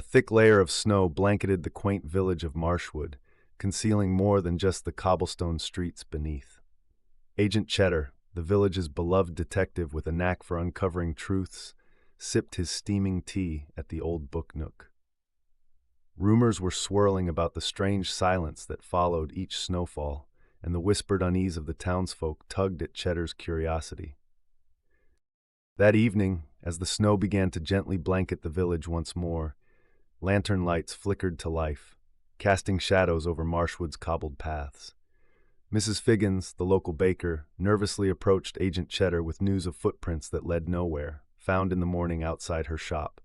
A thick layer of snow blanketed the quaint village of Marshwood, concealing more than just the cobblestone streets beneath. Agent Cheddar, the village's beloved detective with a knack for uncovering truths, sipped his steaming tea at the Old Book Nook. Rumors were swirling about the strange silence that followed each snowfall, and the whispered unease of the townsfolk tugged at Cheddar's curiosity. That evening, as the snow began to gently blanket the village once more, lantern lights flickered to life, casting shadows over Marshwood's cobbled paths. Mrs. Figgins, the local baker, nervously approached Agent Cheddar with news of footprints that led nowhere, found in the morning outside her shop.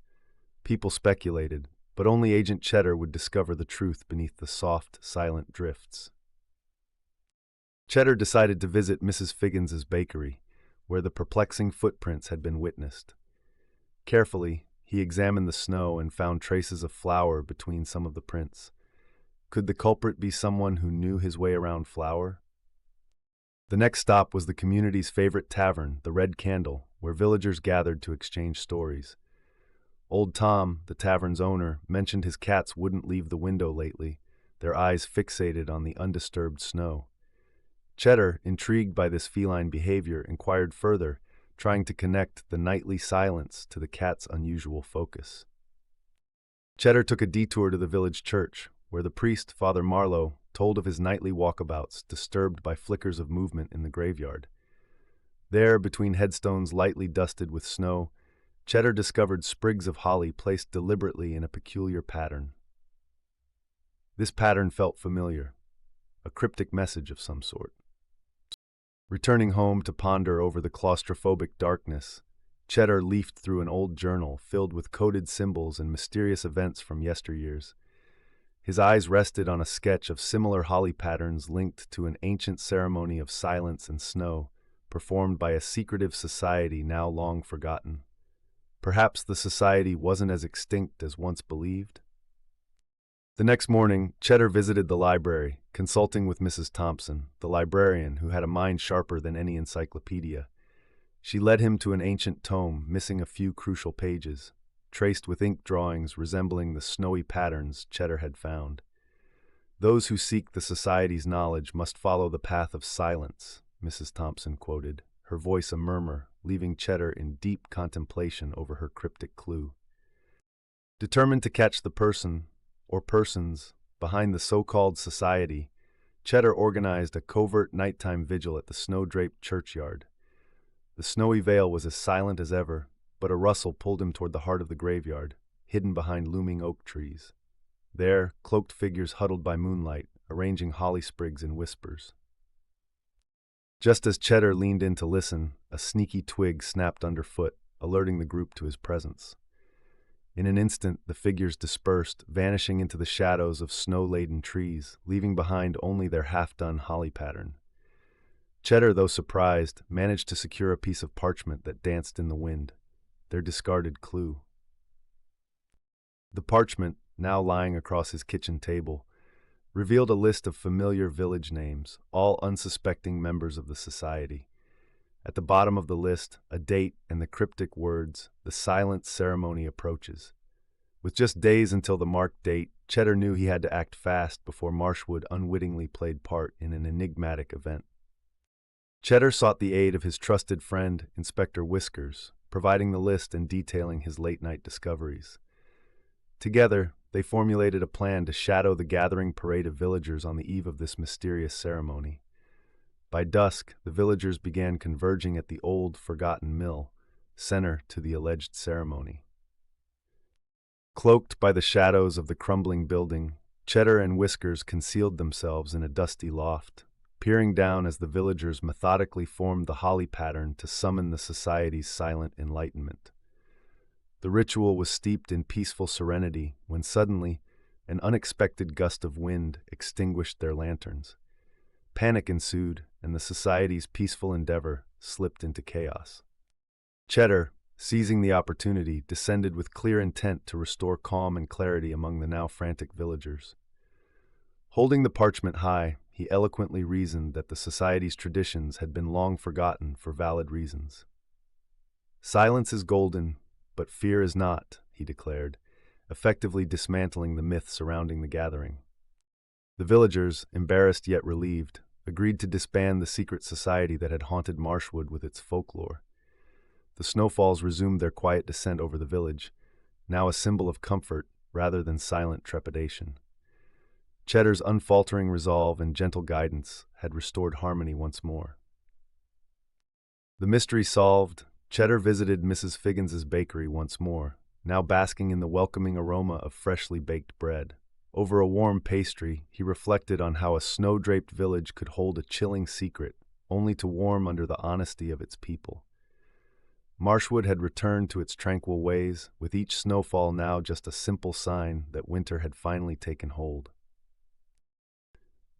People speculated, but only Agent Cheddar would discover the truth beneath the soft, silent drifts. Cheddar decided to visit Mrs. Figgins's bakery, where the perplexing footprints had been witnessed. Carefully, he examined the snow and found traces of flour between some of the prints. Could the culprit be someone who knew his way around flour? The next stop was the community's favorite tavern, the Red Candle, where villagers gathered to exchange stories. Old Tom, the tavern's owner, mentioned his cats wouldn't leave the window lately, their eyes fixated on the undisturbed snow. Cheddar, intrigued by this feline behavior, inquired further, trying to connect the nightly silence to the cat's unusual focus. Cheddar took a detour to the village church, where the priest, Father Marlowe, told of his nightly walkabouts, disturbed by flickers of movement in the graveyard. There, between headstones lightly dusted with snow, Cheddar discovered sprigs of holly placed deliberately in a peculiar pattern. This pattern felt familiar, a cryptic message of some sort. Returning home to ponder over the claustrophobic darkness, Cheddar leafed through an old journal filled with coded symbols and mysterious events from yesteryears. His eyes rested on a sketch of similar holly patterns linked to an ancient ceremony of silence and snow, performed by a secretive society now long forgotten. Perhaps the society wasn't as extinct as once believed? The next morning, Cheddar visited the library, consulting with Mrs. Thompson, the librarian who had a mind sharper than any encyclopedia. She led him to an ancient tome, missing a few crucial pages, traced with ink drawings resembling the snowy patterns Cheddar had found. "Those who seek the society's knowledge must follow the path of silence," Mrs. Thompson quoted, her voice a murmur, leaving Cheddar in deep contemplation over her cryptic clue. Determined to catch the person, or persons, behind the so-called society, Cheddar organized a covert nighttime vigil at the snow-draped churchyard. The snowy veil was as silent as ever, but a rustle pulled him toward the heart of the graveyard, hidden behind looming oak trees. There, cloaked figures huddled by moonlight, arranging holly sprigs in whispers. Just as Cheddar leaned in to listen, a sneaky twig snapped underfoot, alerting the group to his presence. In an instant, the figures dispersed, vanishing into the shadows of snow-laden trees, leaving behind only their half-done holly pattern. Cheddar, though surprised, managed to secure a piece of parchment that danced in the wind, their discarded clue. The parchment, now lying across his kitchen table, revealed a list of familiar village names, all unsuspecting members of the society. At the bottom of the list, a date and the cryptic words, "The silent ceremony approaches." With just days until the marked date, Cheddar knew he had to act fast before Marshwood unwittingly played part in an enigmatic event. Cheddar sought the aid of his trusted friend, Inspector Whiskers, providing the list and detailing his late-night discoveries. Together, they formulated a plan to shadow the gathering parade of villagers on the eve of this mysterious ceremony. By dusk, the villagers began converging at the old, forgotten mill, center to the alleged ceremony. Cloaked by the shadows of the crumbling building, Cheddar and Whiskers concealed themselves in a dusty loft, peering down as the villagers methodically formed the holly pattern to summon the society's silent enlightenment. The ritual was steeped in peaceful serenity when suddenly an unexpected gust of wind extinguished their lanterns. Panic ensued, and the society's peaceful endeavor slipped into chaos. Cheddar, seizing the opportunity, descended with clear intent to restore calm and clarity among the now frantic villagers. Holding the parchment high, he eloquently reasoned that the society's traditions had been long forgotten for valid reasons. "Silence is golden, but fear is not," he declared, effectively dismantling the myth surrounding the gathering. The villagers, embarrassed yet relieved, agreed to disband the secret society that had haunted Marshwood with its folklore. The snowfalls resumed their quiet descent over the village, now a symbol of comfort rather than silent trepidation. Cheddar's unfaltering resolve and gentle guidance had restored harmony once more. The mystery solved, Cheddar visited Mrs. Figgins's bakery once more, now basking in the welcoming aroma of freshly baked bread. Over a warm pastry, he reflected on how a snow-draped village could hold a chilling secret, only to warm under the honesty of its people. Marshwood had returned to its tranquil ways, with each snowfall now just a simple sign that winter had finally taken hold.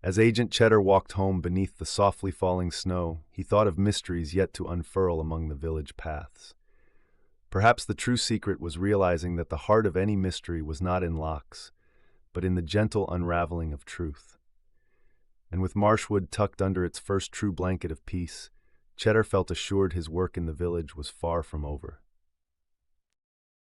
As Agent Cheddar walked home beneath the softly falling snow, he thought of mysteries yet to unfurl among the village paths. Perhaps the true secret was realizing that the heart of any mystery was not in locks, but in the gentle unraveling of truth. And with Marshwood tucked under its first true blanket of peace, Cheddar felt assured his work in the village was far from over.